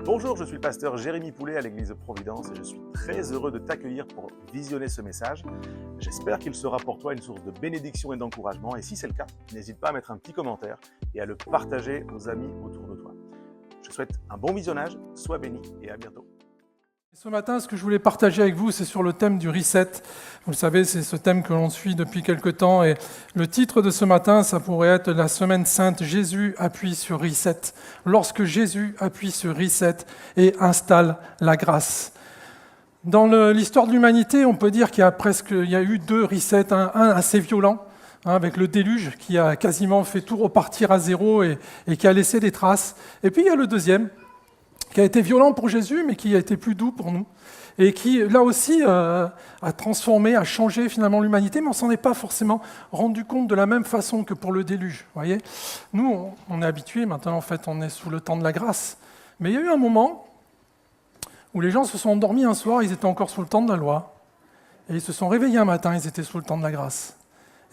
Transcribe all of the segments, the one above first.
Bonjour, je suis le pasteur Jérémy Poulet à l'église de Providence et je suis très heureux de t'accueillir pour visionner ce message. J'espère qu'il sera pour toi une source de bénédiction et d'encouragement et si c'est le cas, n'hésite pas à mettre un petit commentaire et à le partager aux amis autour de toi. Je te souhaite un bon visionnage, sois béni et à bientôt. Ce matin, ce que je voulais partager avec vous, c'est sur le thème du reset. Vous le savez, c'est ce thème que l'on suit depuis quelque temps. Et le titre de ce matin, ça pourrait être la semaine sainte. Jésus appuie sur reset. Lorsque Jésus appuie sur reset et installe la grâce. Dans l'histoire de l'humanité, on peut dire qu'il y a eu deux resets, un assez violent, avec le déluge qui a quasiment fait tout repartir à zéro et qui a laissé des traces. Et puis il y a le deuxième, qui a été violent pour Jésus, mais qui a été plus doux pour nous, et qui, là aussi, a transformé, a changé finalement l'humanité, mais on ne s'en est pas forcément rendu compte de la même façon que pour le déluge. Voyez, nous, on est habitués, maintenant, en fait, on est sous le temps de la grâce. Mais il y a eu un moment où les gens se sont endormis un soir, ils étaient encore sous le temps de la loi, et ils se sont réveillés un matin, ils étaient sous le temps de la grâce.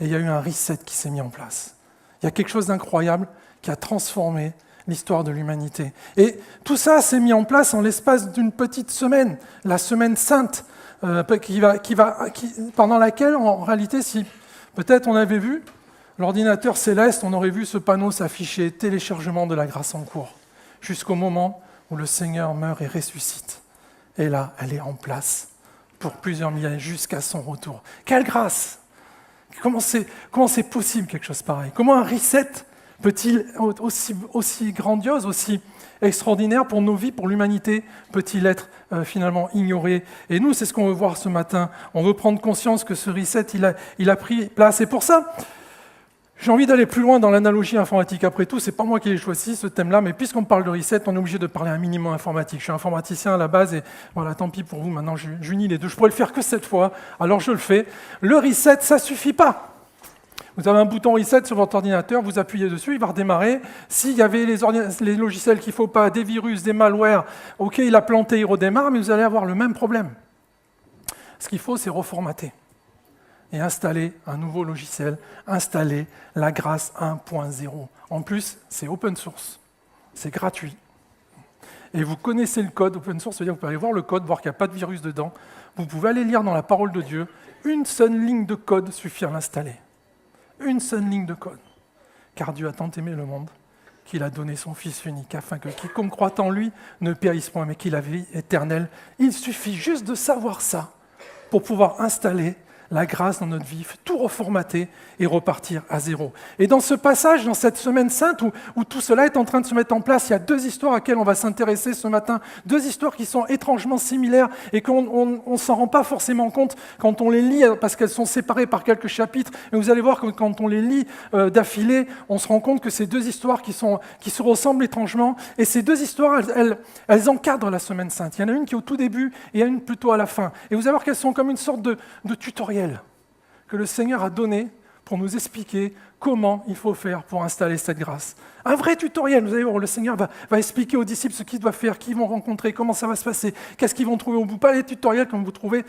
Et il y a eu un reset qui s'est mis en place. Il y a quelque chose d'incroyable qui a transformé l'histoire de l'humanité. Et tout ça s'est mis en place en l'espace d'une petite semaine, la semaine sainte, pendant laquelle, en réalité, si peut-être on avait vu l'ordinateur céleste, on aurait vu ce panneau s'afficher, téléchargement de la grâce en cours, jusqu'au moment où le Seigneur meurt et ressuscite. Et là, elle est en place pour plusieurs milliers, jusqu'à son retour. Quelle grâce! Comment c'est possible quelque chose pareil? Comment un reset peut-il, aussi grandiose, aussi extraordinaire pour nos vies, pour l'humanité, peut-il être finalement ignoré? Et nous, c'est ce qu'on veut voir ce matin. On veut prendre conscience que ce reset, il a pris place. Et pour ça, j'ai envie d'aller plus loin dans l'analogie informatique. Après tout, c'est pas moi qui ai choisi ce thème-là, mais puisqu'on parle de reset, on est obligé de parler un minimum informatique. Je suis informaticien à la base et voilà, tant pis pour vous, maintenant j'unis les deux. Je pourrais le faire que cette fois, alors je le fais. Le reset, ça suffit pas. Vous avez un bouton reset sur votre ordinateur, vous appuyez dessus, il va redémarrer. S'il y avait les logiciels qu'il ne faut pas, des virus, des malwares, ok, il a planté, il redémarre, mais vous allez avoir le même problème. Ce qu'il faut, c'est reformater et installer un nouveau logiciel, installer la grâce 1.0. En plus, c'est open source, c'est gratuit. Et vous connaissez le code open source, c'est-à-dire que vous pouvez aller voir le code, voir qu'il n'y a pas de virus dedans. Vous pouvez aller lire dans la parole de Dieu, une seule ligne de code suffit à l'installer. Une seule ligne de code. Car Dieu a tant aimé le monde qu'il a donné son Fils unique, afin que quiconque croit en lui ne périsse point, mais qu'il ait la vie éternelle. Il suffit juste de savoir ça pour pouvoir installer la grâce dans notre vie, tout reformater et repartir à zéro. Et dans ce passage, dans cette semaine sainte où tout cela est en train de se mettre en place, il y a deux histoires à laquelle on va s'intéresser ce matin, deux histoires qui sont étrangement similaires et qu'on ne s'en rend pas forcément compte quand on les lit, parce qu'elles sont séparées par quelques chapitres. Et vous allez voir que quand on les lit d'affilée, on se rend compte que ces deux histoires qui se ressemblent étrangement. Et ces deux histoires, elles encadrent la semaine sainte. Il y en a une qui est au tout début et il y en a une plutôt à la fin. Et vous allez voir qu'elles sont comme une sorte de tutoriel que le Seigneur a donné pour nous expliquer comment il faut faire pour installer cette grâce. Un vrai tutoriel, vous allez voir, le Seigneur va expliquer aux disciples ce qu'ils doivent faire, qui ils vont rencontrer, comment ça va se passer, qu'est-ce qu'ils vont trouver au bout. Pas les tutoriels comme vous trouvez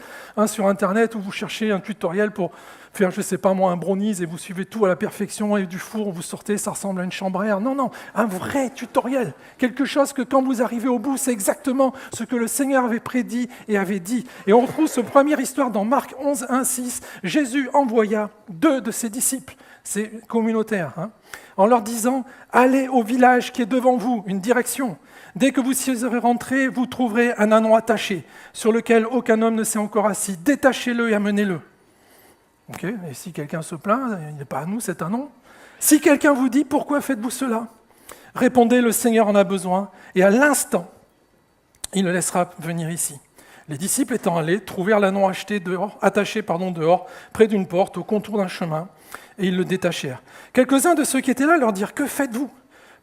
sur Internet où vous cherchez un tutoriel pour faire, je ne sais pas moi, un brownies et vous suivez tout à la perfection et du four, vous sortez, ça ressemble à une chambre à air. Non, un vrai tutoriel. Quelque chose que quand vous arrivez au bout, c'est exactement ce que le Seigneur avait prédit et avait dit. Et on retrouve ce première histoire dans Marc 11, 1, 6. Jésus envoya 2 de ses disciples. C'est communautaire, en leur disant « Allez au village qui est devant vous, une direction. Dès que vous y serez rentrés, vous trouverez un ânon attaché, sur lequel aucun homme ne s'est encore assis. Détachez-le et amenez-le. » Ok. Et si quelqu'un se plaint, il n'est pas à nous cet ânon. Si quelqu'un vous dit « Pourquoi faites-vous cela ?» Répondez « Le Seigneur en a besoin. » Et à l'instant, il le laissera venir ici. Les disciples étant allés, trouvèrent l'ânon attaché dehors, près d'une porte, au contour d'un chemin, et ils le détachèrent. Quelques-uns de ceux qui étaient là leur dirent « Que faites-vous?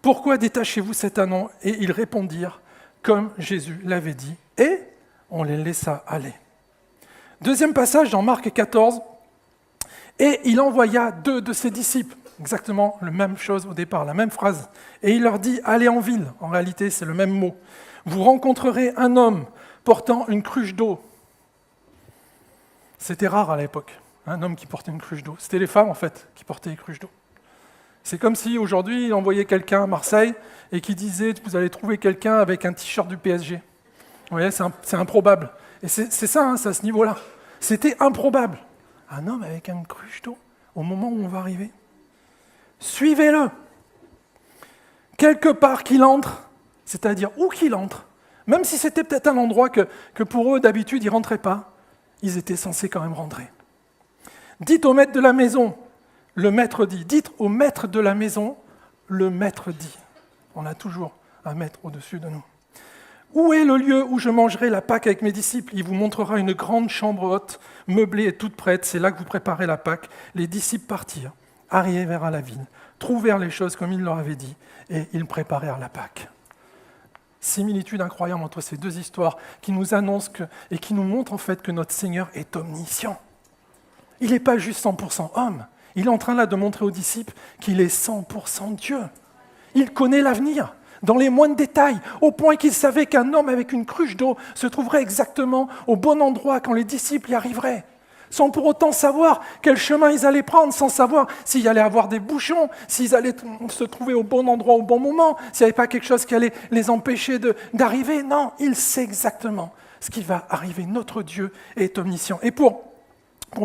Pourquoi détachez-vous cet ânon ?» Et ils répondirent comme Jésus l'avait dit, et on les laissa aller. Deuxième passage dans Marc 14, et il envoya 2 de ses disciples, exactement la même chose au départ, la même phrase, et il leur dit « Allez en ville », en réalité c'est le même mot, « Vous rencontrerez un homme portant une cruche d'eau. » C'était rare à l'époque, un homme qui portait une cruche d'eau. C'était les femmes, en fait, qui portaient les cruches d'eau. C'est comme si aujourd'hui, il envoyait quelqu'un à Marseille et qui disait « vous allez trouver quelqu'un avec un t-shirt du PSG ». Vous voyez, c'est improbable. Et c'est ça, hein, c'est à ce niveau-là. C'était improbable. Un homme avec une cruche d'eau, au moment où on va arriver. Suivez-le. Quelque part qu'il entre, c'est-à-dire où qu'il entre, même si c'était peut-être un endroit que pour eux, d'habitude, ils ne rentraient pas, ils étaient censés quand même rentrer. Dites au maître de la maison, le maître dit. Dites au maître de la maison, le maître dit. On a toujours un maître au-dessus de nous. Où est le lieu où je mangerai la Pâque avec mes disciples ? Il vous montrera une grande chambre haute, meublée et toute prête. C'est là que vous préparez la Pâque. Les disciples partirent, arrivèrent à la ville, trouvèrent les choses comme il leur avait dit, et ils préparèrent la Pâque. Similitude incroyable entre ces deux histoires qui nous annoncent et qui nous montrent en fait que notre Seigneur est omniscient. Il n'est pas juste 100% homme. Il est en train là de montrer aux disciples qu'il est 100% Dieu. Il connaît l'avenir, dans les moindres détails, au point qu'il savait qu'un homme avec une cruche d'eau se trouverait exactement au bon endroit quand les disciples y arriveraient, sans pour autant savoir quel chemin ils allaient prendre, sans savoir s'il allait avoir des bouchons, s'ils allaient se trouver au bon endroit au bon moment, s'il n'y avait pas quelque chose qui allait les empêcher d'arriver. Non, il sait exactement ce qui va arriver. Notre Dieu est omniscient. Et pour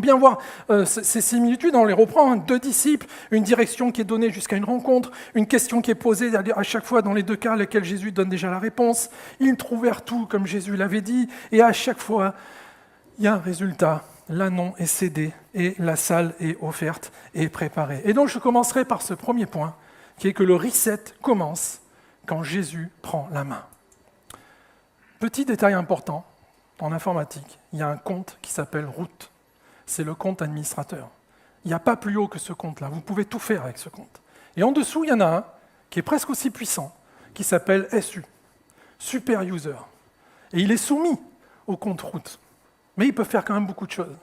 bien voir ces similitudes, on les reprend, hein, deux disciples, une direction qui est donnée jusqu'à une rencontre, une question qui est posée à chaque fois dans les deux cas, à laquelle Jésus donne déjà la réponse. Ils trouvèrent tout comme Jésus l'avait dit, et à chaque fois, il y a un résultat. L'annon est cédé et la salle est offerte et préparée. Et donc je commencerai par ce premier point, qui est que le reset commence quand Jésus prend la main. Petit détail important, en informatique, il y a un compte qui s'appelle route. C'est le compte administrateur. Il n'y a pas plus haut que ce compte-là. Vous pouvez tout faire avec ce compte. Et en dessous, il y en a un qui est presque aussi puissant, qui s'appelle SU, Super User. Et il est soumis au compte route. Mais il peut faire quand même beaucoup de choses.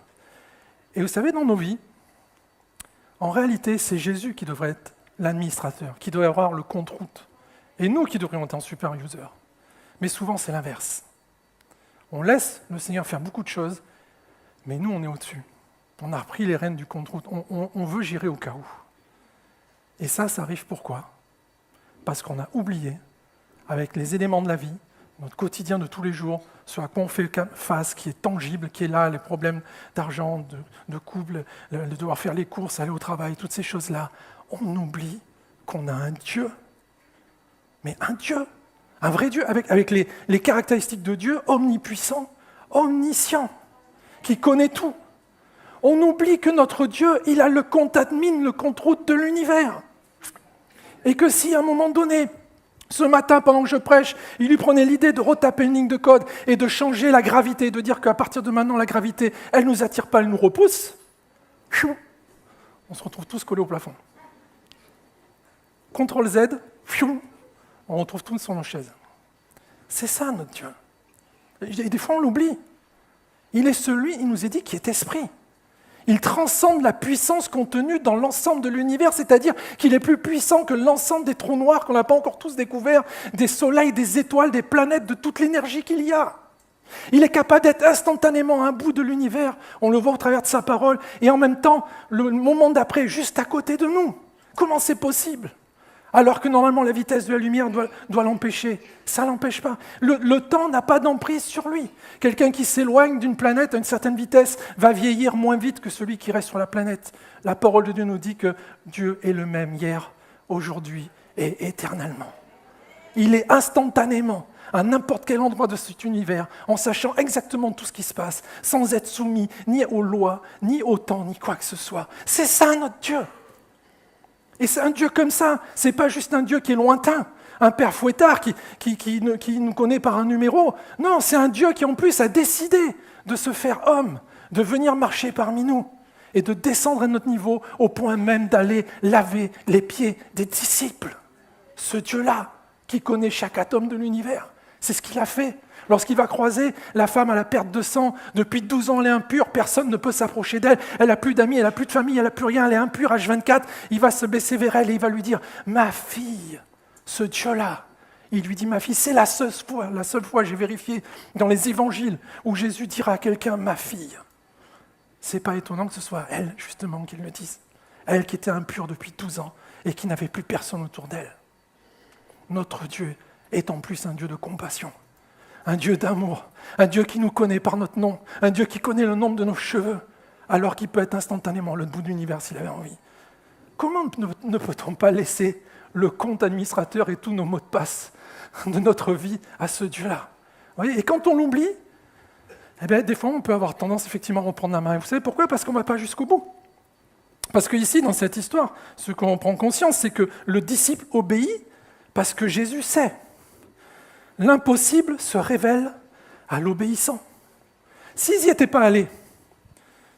Et vous savez, dans nos vies, en réalité, c'est Jésus qui devrait être l'administrateur, qui devrait avoir le compte route. Et nous qui devrions être un super user. Mais souvent, c'est l'inverse. On laisse le Seigneur faire beaucoup de choses, mais nous, on est au-dessus. On a repris les rênes du compte route. On veut gérer au cas où. Et ça arrive pourquoi ? Parce qu'on a oublié, avec les éléments de la vie, notre quotidien de tous les jours, ce à quoi on fait face, qui est tangible, qui est là, les problèmes d'argent, de couple, le devoir faire les courses, aller au travail, toutes ces choses-là, on oublie qu'on a un Dieu. Mais un Dieu, un vrai Dieu, avec les caractéristiques de Dieu, omnipuissant, omniscient, qui connaît tout. On oublie que notre Dieu, il a le compte admin, le compte route de l'univers. Et que si à un moment donné, ce matin, pendant que je prêche, il lui prenait l'idée de retaper une ligne de code et de changer la gravité, de dire qu'à partir de maintenant, la gravité, elle ne nous attire pas, elle nous repousse. On se retrouve tous collés au plafond. CTRL Z, on retrouve tous sur nos chaises. C'est ça notre Dieu. Et des fois, on l'oublie. Il est celui, il nous est dit, qui est esprit. Il transcende la puissance contenue dans l'ensemble de l'univers, c'est-à-dire qu'il est plus puissant que l'ensemble des trous noirs qu'on n'a pas encore tous découverts, des soleils, des étoiles, des planètes, de toute l'énergie qu'il y a. Il est capable d'être instantanément un bout de l'univers, on le voit au travers de sa parole, et en même temps, le moment d'après, juste à côté de nous. Comment c'est possible ? Alors que normalement la vitesse de la lumière doit l'empêcher. Ça ne l'empêche pas. Le temps n'a pas d'emprise sur lui. Quelqu'un qui s'éloigne d'une planète à une certaine vitesse va vieillir moins vite que celui qui reste sur la planète. La parole de Dieu nous dit que Dieu est le même hier, aujourd'hui et éternellement. Il est instantanément à n'importe quel endroit de cet univers, en sachant exactement tout ce qui se passe, sans être soumis ni aux lois, ni au temps, ni quoi que ce soit. C'est ça notre Dieu. Et c'est un Dieu comme ça, c'est pas juste un Dieu qui est lointain, un père fouettard qui nous connaît par un numéro. Non, c'est un Dieu qui en plus a décidé de se faire homme, de venir marcher parmi nous et de descendre à notre niveau au point même d'aller laver les pieds des disciples. Ce Dieu-là qui connaît chaque atome de l'univers, c'est ce qu'il a fait. Lorsqu'il va croiser la femme à la perte de sang, depuis 12 ans elle est impure, personne ne peut s'approcher d'elle, elle n'a plus d'amis, elle n'a plus de famille, elle n'a plus rien, elle est impure, H24, il va se baisser vers elle et il va lui dire « Ma fille, ce Dieu-là », il lui dit « Ma fille », c'est la seule fois, j'ai vérifié dans les évangiles, où Jésus dira à quelqu'un « Ma fille ». C'est pas étonnant que ce soit elle, justement, qui le dise. Elle qui était impure depuis 12 ans, et qui n'avait plus personne autour d'elle. Notre Dieu est en plus un Dieu de compassion, un Dieu d'amour, un Dieu qui nous connaît par notre nom, un Dieu qui connaît le nombre de nos cheveux, alors qu'il peut être instantanément le bout de l'univers s'il avait envie. Comment ne peut-on pas laisser le compte administrateur et tous nos mots de passe de notre vie à ce Dieu-là? Vous voyez, et quand on l'oublie, eh bien, des fois on peut avoir tendance effectivement à reprendre la main. Et vous savez pourquoi? Parce qu'on ne va pas jusqu'au bout. Parce qu'ici, dans cette histoire, ce qu'on prend conscience, c'est que le disciple obéit parce que Jésus sait. L'impossible se révèle à l'obéissant. S'ils n'y étaient pas allés,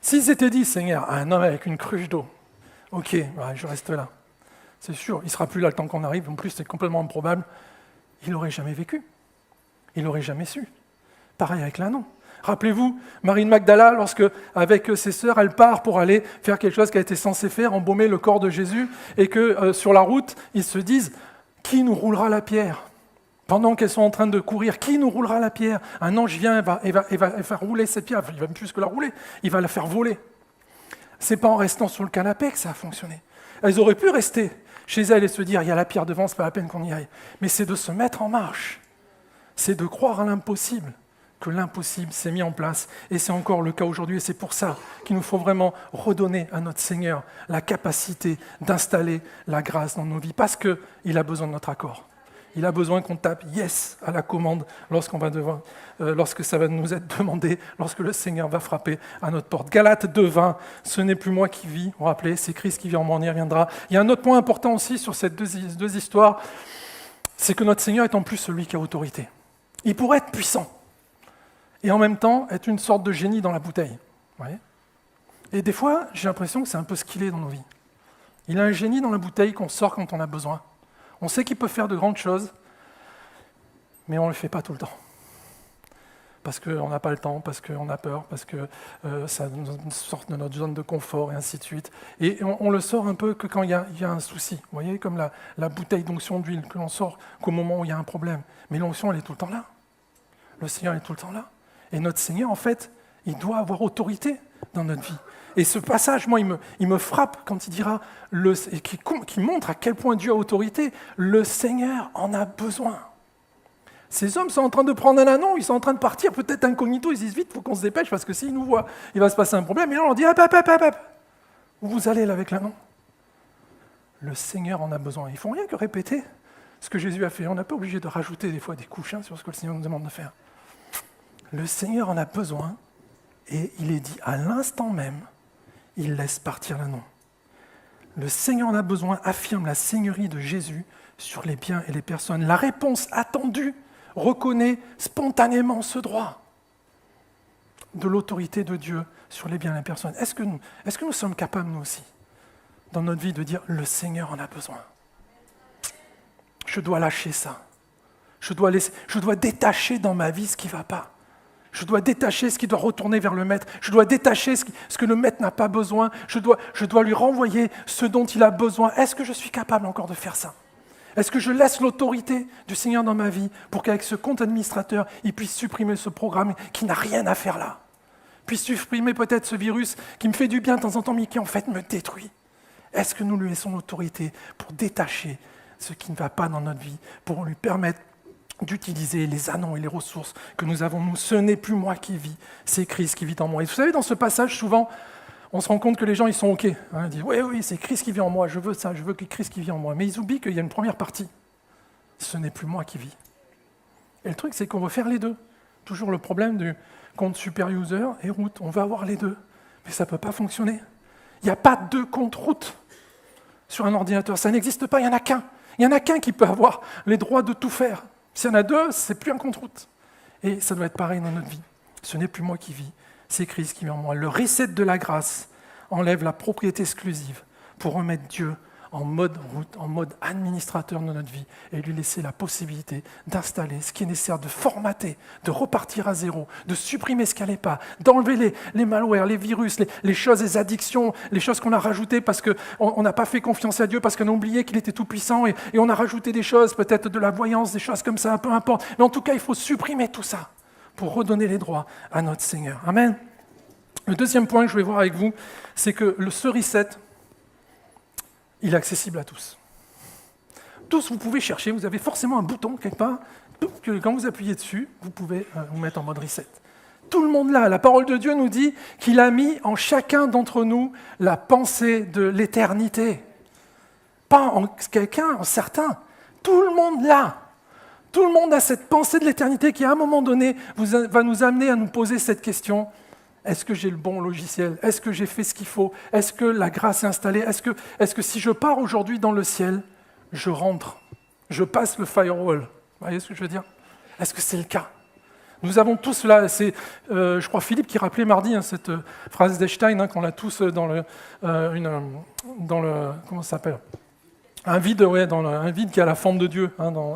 s'ils s'étaient dit, Seigneur, un homme avec une cruche d'eau, ok, ouais, je reste là. C'est sûr, il ne sera plus là le temps qu'on arrive, en plus c'est complètement improbable, il n'aurait jamais vécu. Il n'aurait jamais su. Pareil avec l'anneau. Rappelez-vous, Marie de Magdala, lorsque, avec ses sœurs, elle part pour aller faire quelque chose qu'elle était censée faire, embaumer le corps de Jésus, et que sur la route, ils se disent, qui nous roulera la pierre? Pendant qu'elles sont en train de courir, qui nous roulera la pierre? Un ange vient et va faire rouler cette pierre. Il va plus que la rouler, il va la faire voler. C'est pas en restant sur le canapé que ça a fonctionné. Elles auraient pu rester chez elles et se dire, il y a la pierre devant, c'est pas la peine qu'on y aille. Mais c'est de se mettre en marche. C'est de croire à l'impossible, que l'impossible s'est mis en place. Et c'est encore le cas aujourd'hui. Et c'est pour ça qu'il nous faut vraiment redonner à notre Seigneur la capacité d'installer la grâce dans nos vies. Parce qu'il a besoin de notre accord. Il a besoin qu'on tape « yes » à la commande lorsque ça va nous être demandé, lorsque le Seigneur va frapper à notre porte. Galates 2:20, ce n'est plus moi qui vis. Vous vous rappelez, c'est Christ qui vit en moi, on y reviendra. Il y a un autre point important aussi sur ces deux histoires, c'est que notre Seigneur est en plus celui qui a autorité. Il pourrait être puissant et en même temps être une sorte de génie dans la bouteille. Vous voyez ? Et des fois, j'ai l'impression que c'est un peu ce qu'il est dans nos vies. Il a un génie dans la bouteille qu'on sort quand on a besoin. On sait qu'il peut faire de grandes choses, mais on ne le fait pas tout le temps. Parce qu'on n'a pas le temps, parce qu'on a peur, parce que ça nous sort de notre zone de confort, et ainsi de suite. Et on le sort un peu que quand il y a un souci. Vous voyez, comme la bouteille d'onction d'huile que l'on sort qu'au moment où il y a un problème. Mais l'onction, elle est tout le temps là. Le Seigneur est tout le temps là. Et notre Seigneur, en fait, il doit avoir autorité dans notre vie. Et ce passage, moi, il me frappe quand il dira, qui montre à quel point Dieu a autorité. Le Seigneur en a besoin. Ces hommes sont en train de prendre un anneau, ils sont en train de partir, peut-être incognito, ils disent vite, il faut qu'on se dépêche, parce que s'ils nous voient, il va se passer un problème. Et là, on leur dit, hop. Où vous allez là avec l'anneau? Le Seigneur en a besoin. Ils ne font rien que répéter ce que Jésus a fait. On n'est pas obligé de rajouter des fois des couches sur ce que le Seigneur nous demande de faire. Le Seigneur en a besoin, et il est dit à l'instant même, il laisse partir l'anneau. Le Seigneur en a besoin affirme la seigneurie de Jésus sur les biens et les personnes. La réponse attendue reconnaît spontanément ce droit de l'autorité de Dieu sur les biens et les personnes. Est-ce que nous sommes capables, nous aussi, dans notre vie, de dire « le Seigneur en a besoin ». Je dois lâcher ça. Je dois détacher dans ma vie ce qui ne va pas. Je dois détacher ce qui doit retourner vers le maître. Je dois détacher ce que le maître n'a pas besoin. Je dois lui renvoyer ce dont il a besoin. Est-ce que je suis capable encore de faire ça? Est-ce que je laisse l'autorité du Seigneur dans ma vie pour qu'avec ce compte administrateur, il puisse supprimer ce programme qui n'a rien à faire là? Puisse supprimer peut-être ce virus qui me fait du bien de temps en temps, mais qui en fait me détruit. Est-ce que nous lui laissons l'autorité pour détacher ce qui ne va pas dans notre vie, pour lui permettre d'utiliser les anneaux et les ressources que nous avons, nous. Ce n'est plus moi qui vis, c'est Christ qui vit en moi. Et vous savez, dans ce passage, souvent, on se rend compte que les gens, ils sont OK. Ils disent, oui, c'est Christ qui vit en moi, je veux ça, je veux que Christ qui vit en moi. Mais ils oublient qu'il y a une première partie. Ce n'est plus moi qui vis. Et le truc, c'est qu'on veut faire les deux. Toujours le problème du compte super user et route. On veut avoir les deux. Mais ça ne peut pas fonctionner. Il n'y a pas deux comptes route sur un ordinateur. Ça n'existe pas, il n'y en a qu'un. Il n'y en a qu'un qui peut avoir les droits de tout faire. S'il y en a deux, c'est plus un compte route. Et ça doit être pareil dans notre vie. Ce n'est plus moi qui vis, c'est Christ qui vit en moi. Le reset de la grâce enlève la propriété exclusive pour remettre Dieu en mode route, en mode administrateur de notre vie et lui laisser la possibilité d'installer ce qui est nécessaire, de formater, de repartir à zéro, de supprimer ce qui n'allait pas, d'enlever les malwares, les virus, les choses, les addictions, les choses qu'on a rajoutées parce qu'on n'a pas fait confiance à Dieu, parce qu'on a oublié qu'il était tout puissant et on a rajouté des choses, peut-être de la voyance, des choses comme ça, peu importe. Mais en tout cas, il faut supprimer tout ça pour redonner les droits à notre Seigneur. Amen. Le deuxième point que je vais voir avec vous, c'est que ce reset, il est accessible à tous. Tous, vous pouvez chercher, vous avez forcément un bouton quelque part, que quand vous appuyez dessus, vous pouvez vous mettre en mode reset. Tout le monde là, la parole de Dieu nous dit qu'il a mis en chacun d'entre nous la pensée de l'éternité. Pas en quelqu'un, en certains. Tout le monde là. Tout le monde a cette pensée de l'éternité qui, à un moment donné, va nous amener à nous poser cette question. Est-ce que j'ai le bon logiciel? Est-ce que j'ai fait ce qu'il faut? Est-ce que la grâce est installée? Est-ce que si je pars aujourd'hui dans le ciel, je rentre, je passe le firewall? Vous voyez ce que je veux dire? Est-ce que c'est le cas? Nous avons tous là, c'est, je crois Philippe qui rappelait mardi cette phrase d'Einstein qu'on a tous dans le comment ça s'appelle? Un vide, ouais, un vide qui a la forme de Dieu.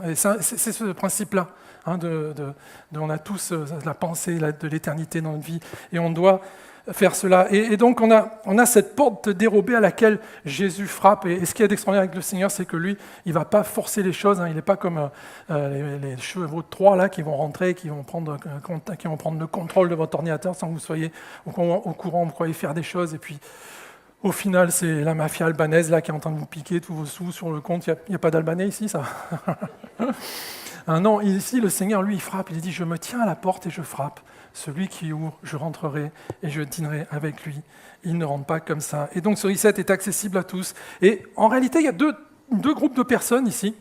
Et c'est ce principe-là. On a tous la pensée de l'éternité dans notre vie et on doit faire cela. Et donc on a cette porte dérobée à laquelle Jésus frappe. Et ce qui est extraordinaire avec le Seigneur, c'est que lui, il ne va pas forcer les choses. Il n'est pas comme les chevaux de Troie là, qui vont rentrer, qui vont prendre le contrôle de votre ordinateur sans que vous soyez au courant, vous croyez faire des choses. Et puis au final, c'est la mafia albanaise là, qui est en train de vous piquer tous vos sous sur le compte. Il n'y a pas d'Albanais ici, ça. Non, ici, le Seigneur, lui, il frappe. Il dit, je me tiens à la porte et je frappe. Celui qui ouvre, je rentrerai et je dînerai avec lui. Il ne rentre pas comme ça. Et donc, ce reset est accessible à tous. Et en réalité, il y a deux groupes de personnes ici,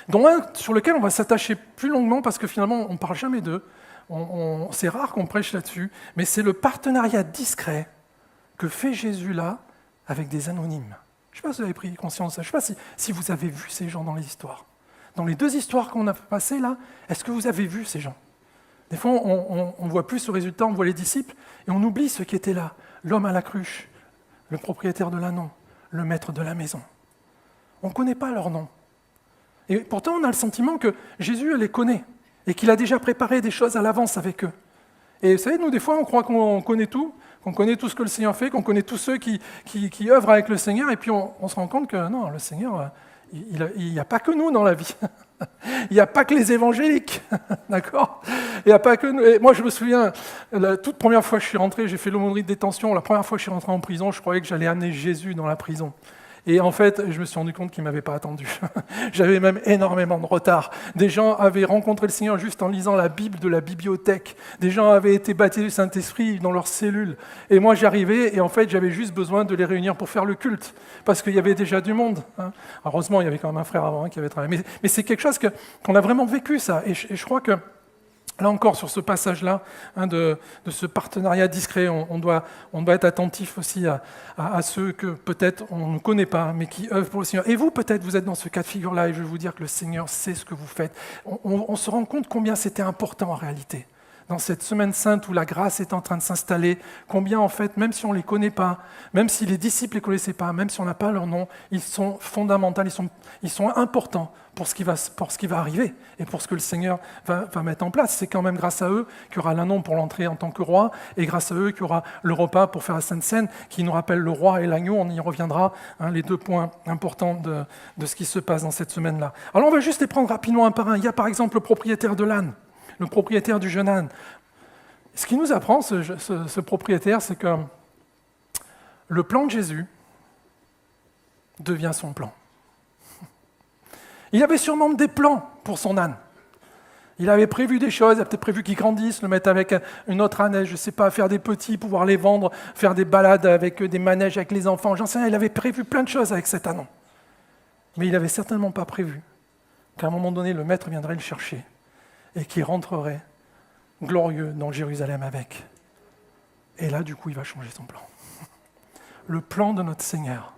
dont un sur lequel on va s'attacher plus longuement parce que finalement, on ne parle jamais d'eux. C'est rare qu'on prêche là-dessus, mais c'est le partenariat discret que fait Jésus là avec des anonymes. Je ne sais pas si vous avez pris conscience de ça. Je ne sais pas si vous avez vu ces gens dans les histoires. Dans les deux histoires qu'on a passées là, est-ce que vous avez vu ces gens? Des fois, on voit plus le résultat, on voit les disciples, et on oublie ceux qui étaient là. L'homme à la cruche, le propriétaire de l'ânon, le maître de la maison. On ne connaît pas leur nom. Et pourtant, on a le sentiment que Jésus les connaît, et qu'il a déjà préparé des choses à l'avance avec eux. Et vous savez, nous, des fois, on croit qu'on connaît tout, qu'on connaît tout ce que le Seigneur fait, qu'on connaît tous ceux qui œuvrent avec le Seigneur, et puis on se rend compte que non, le Seigneur, il n'y a pas que nous dans la vie. Il n'y a pas que les évangéliques, d'accord? Il n'y a pas que nous. Et moi, je me souviens, la toute première fois que je suis rentré, j'ai fait l'aumônerie de détention. La première fois que je suis rentré en prison, je croyais que j'allais amener Jésus dans la prison. Et en fait, je me suis rendu compte qu'il ne m'avait pas attendu. J'avais même énormément de retard. Des gens avaient rencontré le Seigneur juste en lisant la Bible de la bibliothèque. Des gens avaient été baptisés du Saint-Esprit dans leurs cellules. Et moi, j'arrivais et en fait, j'avais juste besoin de les réunir pour faire le culte. Parce qu'il y avait déjà du monde. Heureusement, il y avait quand même un frère avant qui avait travaillé. Mais c'est quelque chose qu'on a vraiment vécu, ça. Et je crois que là encore, sur ce passage-là, de ce partenariat discret, on doit être attentif aussi à ceux que peut-être on ne connaît pas, mais qui œuvrent pour le Seigneur. Et vous, peut-être, vous êtes dans ce cas de figure-là, et je vais vous dire que le Seigneur sait ce que vous faites. On se rend compte combien c'était important en réalité. Dans cette semaine sainte où la grâce est en train de s'installer, combien en fait, même si on ne les connaît pas, même si les disciples ne les connaissaient pas, même si on n'a pas leur nom, ils sont fondamentaux, ils sont importants pour ce qui va arriver et pour ce que le Seigneur va mettre en place. C'est quand même grâce à eux qu'il y aura l'ânon pour l'entrée en tant que roi, et grâce à eux qu'il y aura le repas pour faire la Sainte Seine, qui nous rappelle le roi et l'agneau. On y reviendra, les deux points importants de ce qui se passe dans cette semaine-là. Alors on va juste les prendre rapidement un par un. Il y a par exemple le propriétaire de l'âne, le propriétaire du jeune âne. Ce qui nous apprend, ce propriétaire, c'est que le plan de Jésus devient son plan. Il avait sûrement des plans pour son âne. Il avait prévu des choses, il a peut-être prévu qu'il grandisse, le mettre avec une autre âne, je ne sais pas, faire des petits, pouvoir les vendre, faire des balades avec des manèges avec les enfants, j'en sais rien. Il avait prévu plein de choses avec cet ânon. Mais il n'avait certainement pas prévu qu'à un moment donné, le maître viendrait le chercher et qu'il rentrerait glorieux dans Jérusalem avec. Et là, du coup, il va changer son plan. Le plan de notre Seigneur,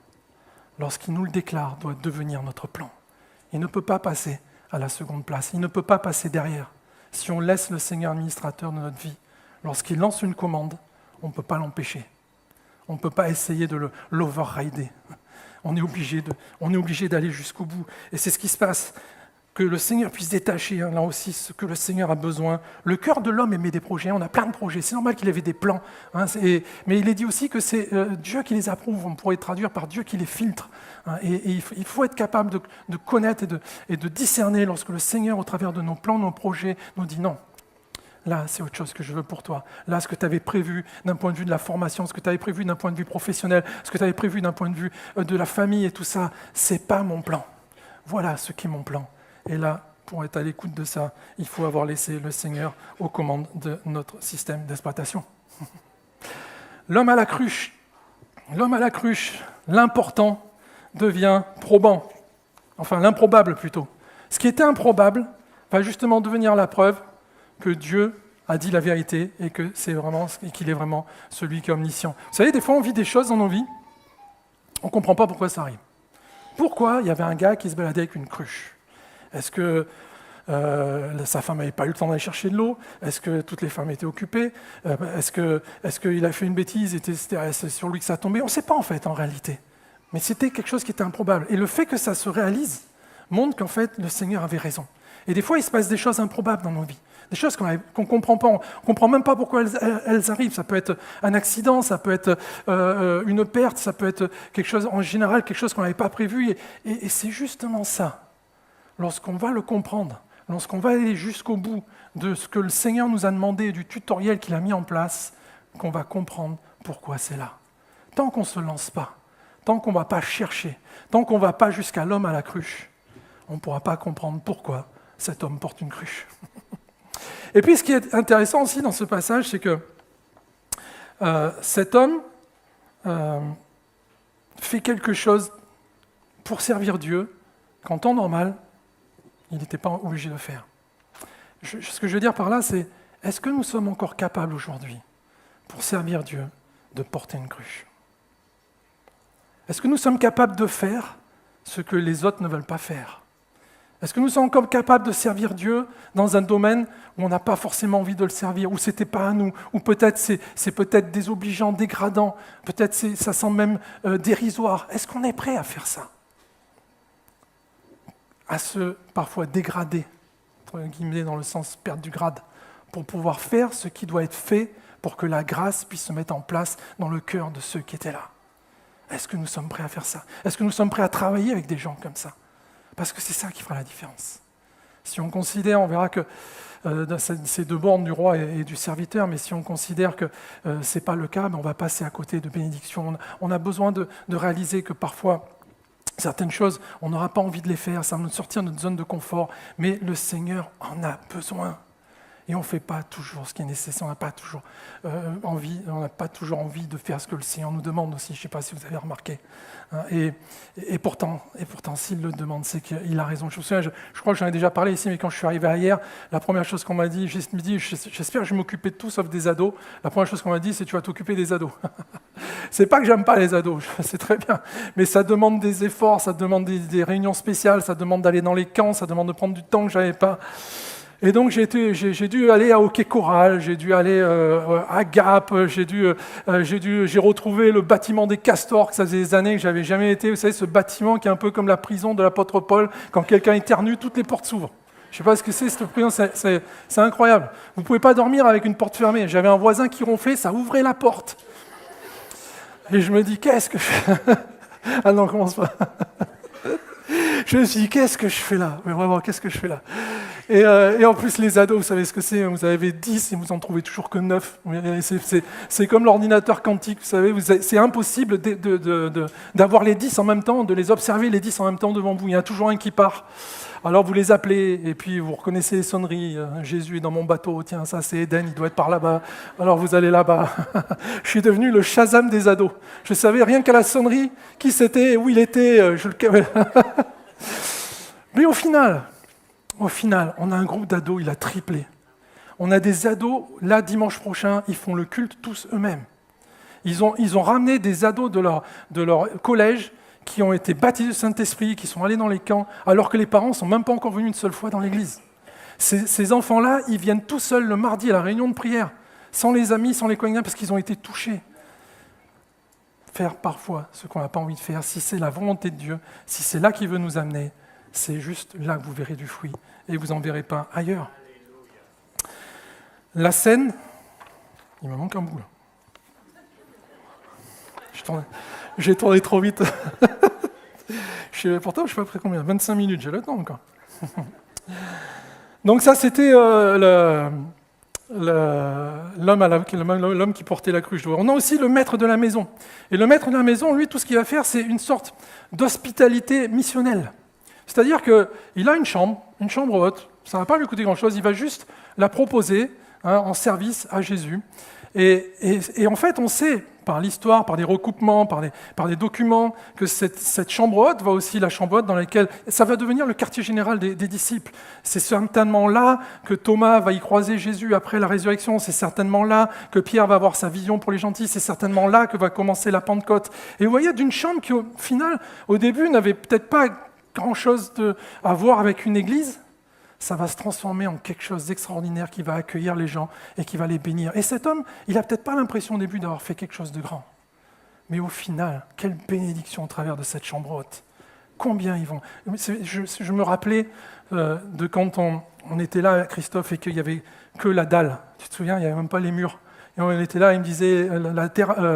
lorsqu'il nous le déclare, doit devenir notre plan. Il ne peut pas passer à la seconde place. Il ne peut pas passer derrière. Si on laisse le Seigneur administrateur de notre vie, lorsqu'il lance une commande, on ne peut pas l'empêcher. On ne peut pas essayer de l'overrider. On est obligé d'aller jusqu'au bout. Et c'est ce qui se passe. Que le Seigneur puisse détacher, là aussi, ce que le Seigneur a besoin. Le cœur de l'homme émet des projets, on a plein de projets, c'est normal qu'il avait des plans. Mais il est dit aussi que c'est Dieu qui les approuve, on pourrait traduire par Dieu qui les filtre. Et il faut être capable de connaître et de discerner lorsque le Seigneur, au travers de nos plans, nos projets, nous dit non. là, c'est autre chose que je veux pour toi. Là, ce que tu avais prévu d'un point de vue de la formation, ce que tu avais prévu d'un point de vue professionnel, ce que tu avais prévu d'un point de vue de la famille et tout ça, c'est pas mon plan. Voilà ce qui est mon plan. Et là, pour être à l'écoute de ça, il faut avoir laissé le Seigneur aux commandes de notre système d'exploitation. L'homme à la cruche. L'homme à la cruche, l'important devient probant. Enfin, l'improbable plutôt. Ce qui était improbable va justement devenir la preuve que Dieu a dit la vérité et que qu'il est vraiment celui qui est omniscient. Vous savez, des fois, on vit des choses dans nos vies, on ne comprend pas pourquoi ça arrive. Pourquoi il y avait un gars qui se baladait avec une cruche? Est-ce que sa femme n'avait pas eu le temps d'aller chercher de l'eau? Est-ce que toutes les femmes étaient occupées? Est-ce qu'il a fait une bêtise et c'est sur lui que ça a tombé? On ne sait pas en fait, en réalité. Mais c'était quelque chose qui était improbable. Et le fait que ça se réalise montre qu'en fait, le Seigneur avait raison. Et des fois, il se passe des choses improbables dans nos vies. Des choses qu'on ne comprend pas. On ne comprend même pas pourquoi elles arrivent. Ça peut être un accident, ça peut être une perte, ça peut être quelque chose, en général, quelque chose qu'on n'avait pas prévu. Et c'est justement ça. Lorsqu'on va le comprendre, lorsqu'on va aller jusqu'au bout de ce que le Seigneur nous a demandé, du tutoriel qu'il a mis en place, qu'on va comprendre pourquoi c'est là. Tant qu'on ne se lance pas, tant qu'on ne va pas chercher, tant qu'on ne va pas jusqu'à l'homme à la cruche, on ne pourra pas comprendre pourquoi cet homme porte une cruche. Et puis ce qui est intéressant aussi dans ce passage, c'est que cet homme fait quelque chose pour servir Dieu qu'en temps normal, il n'était pas obligé de faire. Ce que je veux dire par là, c'est est-ce que nous sommes encore capables aujourd'hui, pour servir Dieu, de porter une cruche? Est-ce que nous sommes capables de faire ce que les autres ne veulent pas faire? Est-ce que nous sommes encore capables de servir Dieu dans un domaine où on n'a pas forcément envie de le servir, où ce n'était pas à nous, où peut-être c'est peut-être désobligeant, dégradant, peut-être ça semble même dérisoire? Est-ce qu'on est prêt à faire ça? À se parfois dégrader, entre guillemets dans le sens perdre du grade, pour pouvoir faire ce qui doit être fait pour que la grâce puisse se mettre en place dans le cœur de ceux qui étaient là. Est-ce que nous sommes prêts à faire ça? Est-ce que nous sommes prêts à travailler avec des gens comme ça? Parce que c'est ça qui fera la différence. Si on considère, on verra que c'est deux bornes du roi et du serviteur, mais si on considère que ce n'est pas le cas, ben on va passer à côté de bénédictions. On a besoin de réaliser que parfois, certaines choses, on n'aura pas envie de les faire, ça va nous sortir de notre zone de confort, mais le Seigneur en a besoin. Et on ne fait pas toujours ce qui est nécessaire, on n'a pas toujours envie de faire ce que le Seigneur nous demande aussi, je ne sais pas si vous avez remarqué. Et pourtant, s'il le demande, c'est qu'il a raison. Je me souviens, je crois que j'en ai déjà parlé ici, mais quand je suis arrivé hier, la première chose qu'on m'a dit, j'espère que je vais m'occuper de tout sauf des ados. La première chose qu'on m'a dit, c'est tu vas t'occuper des ados. C'est pas que j'aime pas les ados, c'est très bien, mais ça demande des efforts, ça demande des réunions spéciales, ça demande d'aller dans les camps, ça demande de prendre du temps que je n'avais pas. Et donc j'ai dû aller à Hockey Choral, j'ai dû aller à Gap, j'ai retrouvé le bâtiment des Castors, que ça faisait des années que j'avais jamais été. Vous savez, ce bâtiment qui est un peu comme la prison de l'apôtre Paul, quand quelqu'un éternue, toutes les portes s'ouvrent. Je ne sais pas ce que c'est, cette prison, c'est incroyable. Vous ne pouvez pas dormir avec une porte fermée. J'avais un voisin qui ronflait, ça ouvrait la porte. Et je me dis, qu'est-ce que je fais? Ah non, commence pas. Je me suis dit, qu'est-ce que je fais là? Mais vraiment, qu'est-ce que je fais là? Et en plus, les ados, vous savez ce que c'est? Vous avez 10 et vous en trouvez toujours que 9. C'est comme l'ordinateur quantique, vous savez, c'est impossible d'avoir les 10 en même temps, de les observer les 10 en même temps devant vous. Il y en a toujours un qui part. Alors vous les appelez, et puis vous reconnaissez les sonneries. Jésus est dans mon bateau, tiens, ça c'est Éden, il doit être par là-bas. Alors vous allez là-bas. Je suis devenu le Shazam des ados. Je savais rien qu'à la sonnerie qui c'était, où il était. Mais au final, on a un groupe d'ados, il a triplé. On a des ados, là, dimanche prochain, ils font le culte tous eux-mêmes. Ils ont ramené des ados de leur collège qui ont été baptisés du Saint-Esprit, qui sont allés dans les camps, alors que les parents ne sont même pas encore venus une seule fois dans l'église. Ces enfants-là, ils viennent tout seuls le mardi à la réunion de prière, sans les amis, sans les cognats, parce qu'ils ont été touchés. Faire parfois ce qu'on n'a pas envie de faire, si c'est la volonté de Dieu, si c'est là qu'il veut nous amener, c'est juste là que vous verrez du fruit, et vous n'en verrez pas ailleurs. La scène, il me manque un bout là. J'ai tourné trop vite. Pourtant, je ne sais pas après combien, 25 minutes, j'ai le temps encore. Donc ça, c'était l'homme qui portait la cruche d'eau. On a aussi le maître de la maison. Et le maître de la maison, lui, tout ce qu'il va faire, c'est une sorte d'hospitalité missionnelle. C'est-à-dire qu'il a une chambre haute, ça ne va pas lui coûter grand-chose, il va juste la proposer en service à Jésus. Et en fait, on sait, par l'histoire, par des recoupements, par des documents, que cette chambre haute va aussi la chambre haute dans laquelle ça va devenir le quartier général des disciples. C'est certainement là que Thomas va y croiser Jésus après la résurrection. C'est certainement là que Pierre va avoir sa vision pour les gentils. C'est certainement là que va commencer la Pentecôte. Et vous voyez, d'une chambre qui, au final, au début, n'avait peut-être pas grand-chose à voir avec une église, ça va se transformer en quelque chose d'extraordinaire qui va accueillir les gens et qui va les bénir. Et cet homme, il n'a peut-être pas l'impression au début d'avoir fait quelque chose de grand. Mais au final, quelle bénédiction au travers de cette chambre haute. Combien ils vont... Je me rappelais de quand on était là, Christophe, et qu'il n'y avait que la dalle. Tu te souviens, il n'y avait même pas les murs. Et on était là, il me disait,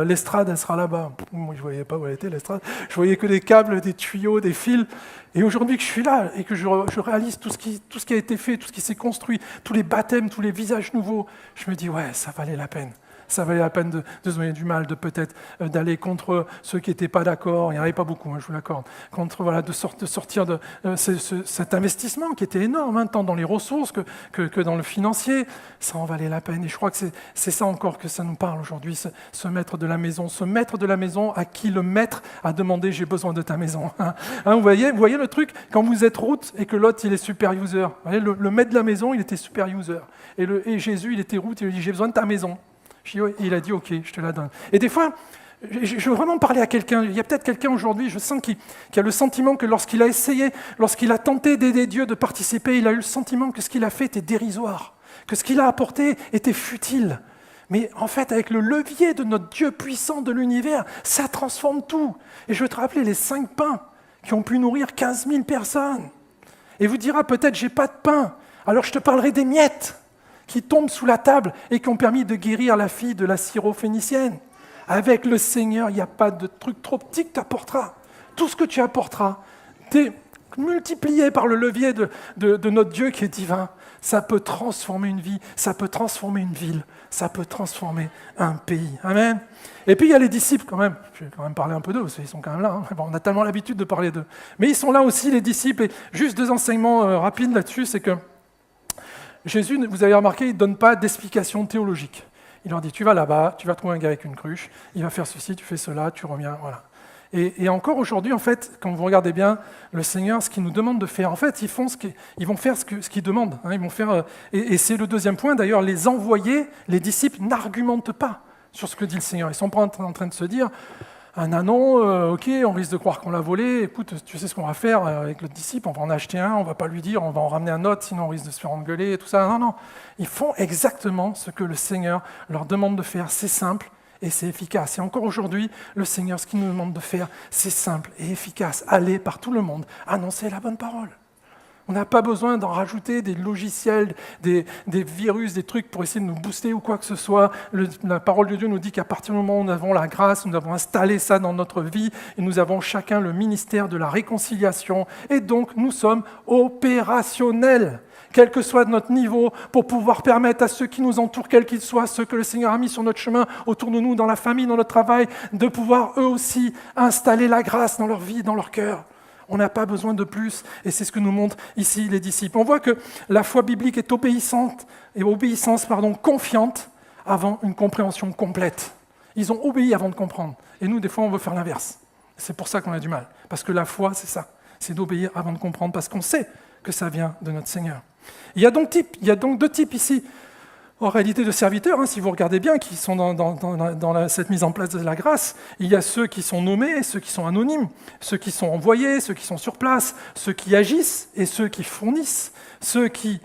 l'estrade, elle sera là-bas. Moi, je ne voyais pas où elle était, l'estrade. Je voyais que des câbles, des tuyaux, des fils. Et aujourd'hui que je suis là et que je réalise tout ce qui a été fait, tout ce qui s'est construit, tous les baptêmes, tous les visages nouveaux, je me dis, ouais, ça valait la peine. Ça valait la peine de se donner du mal, de peut-être d'aller contre ceux qui n'étaient pas d'accord. Il n'y en avait pas beaucoup, je vous l'accorde. De sortir de cet investissement qui était énorme, tant dans les ressources que dans le financier. Ça en valait la peine. Et je crois que c'est ça encore que ça nous parle aujourd'hui, ce maître de la maison. Ce maître de la maison à qui le maître a demandé « j'ai besoin de ta maison ». Vous voyez le truc, quand vous êtes route et que l'autre il est super user. Vous voyez, le maître de la maison, il était super user. Et Jésus, il était route, il lui dit « j'ai besoin de ta maison ». Il a dit, ok, je te la donne. Et des fois, je veux vraiment parler à quelqu'un. Il y a peut-être quelqu'un aujourd'hui, je sens qui a le sentiment que lorsqu'il a essayé, lorsqu'il a tenté d'aider Dieu, de participer, il a eu le sentiment que ce qu'il a fait était dérisoire, que ce qu'il a apporté était futile. Mais en fait, avec le levier de notre Dieu puissant de l'univers, ça transforme tout. Et je veux te rappeler les 5 pains qui ont pu nourrir 15 000 personnes. Et vous dira peut-être, j'ai pas de pain, alors je te parlerai des miettes qui tombent sous la table et qui ont permis de guérir la fille de la syrophénicienne. Avec le Seigneur, il n'y a pas de truc trop petit que tu apporteras. Tout ce que tu apporteras, multiplié par le levier de notre Dieu qui est divin, ça peut transformer une vie, ça peut transformer une ville, ça peut transformer un pays. Amen. Et puis il y a les disciples quand même, je vais quand même parler un peu d'eux, parce qu'ils sont quand même là. Bon, on a tellement l'habitude de parler d'eux. Mais ils sont là aussi, les disciples, et juste 2 enseignements rapides là-dessus, c'est que Jésus, vous avez remarqué, il ne donne pas d'explication théologique. Il leur dit, tu vas là-bas, tu vas trouver un gars avec une cruche, il va faire ceci, tu fais cela, tu reviens, voilà. Et encore aujourd'hui, en fait, quand vous regardez bien le Seigneur, ce qu'il nous demande de faire, en fait, ils vont faire ce qu'il demande. Ils vont faire, et c'est le deuxième point, d'ailleurs, les envoyés, les disciples n'argumentent pas sur ce que dit le Seigneur. Ils ne sont pas en train de se dire, ah non, ok, on risque de croire qu'on l'a volé, écoute, tu sais ce qu'on va faire avec le disciple, on va en acheter un, on ne va pas lui dire, on va en ramener un autre, sinon on risque de se faire engueuler et tout ça. Non, ils font exactement ce que le Seigneur leur demande de faire, c'est simple et c'est efficace. Et encore aujourd'hui, le Seigneur, ce qu'il nous demande de faire, c'est simple et efficace. Aller par tout le monde, annoncer la bonne parole. On n'a pas besoin d'en rajouter des logiciels, des virus, des trucs pour essayer de nous booster ou quoi que ce soit. La parole de Dieu nous dit qu'à partir du moment où nous avons la grâce, nous avons installé ça dans notre vie, et nous avons chacun le ministère de la réconciliation, et donc nous sommes opérationnels, quel que soit notre niveau, pour pouvoir permettre à ceux qui nous entourent, quels qu'ils soient, ceux que le Seigneur a mis sur notre chemin, autour de nous, dans la famille, dans notre travail, de pouvoir eux aussi installer la grâce dans leur vie, dans leur cœur. On n'a pas besoin de plus, et c'est ce que nous montrent ici les disciples. On voit que la foi biblique est obéissance confiante avant une compréhension complète. Ils ont obéi avant de comprendre. Et nous, des fois, on veut faire l'inverse. C'est pour ça qu'on a du mal. Parce que la foi, c'est ça. C'est d'obéir avant de comprendre, parce qu'on sait que ça vient de notre Seigneur. Il y a donc 2 types ici, en réalité de serviteurs, si vous regardez bien, qui sont dans cette mise en place de la grâce. Il y a ceux qui sont nommés, ceux qui sont anonymes, ceux qui sont envoyés, ceux qui sont sur place, ceux qui agissent et ceux qui fournissent, ceux qui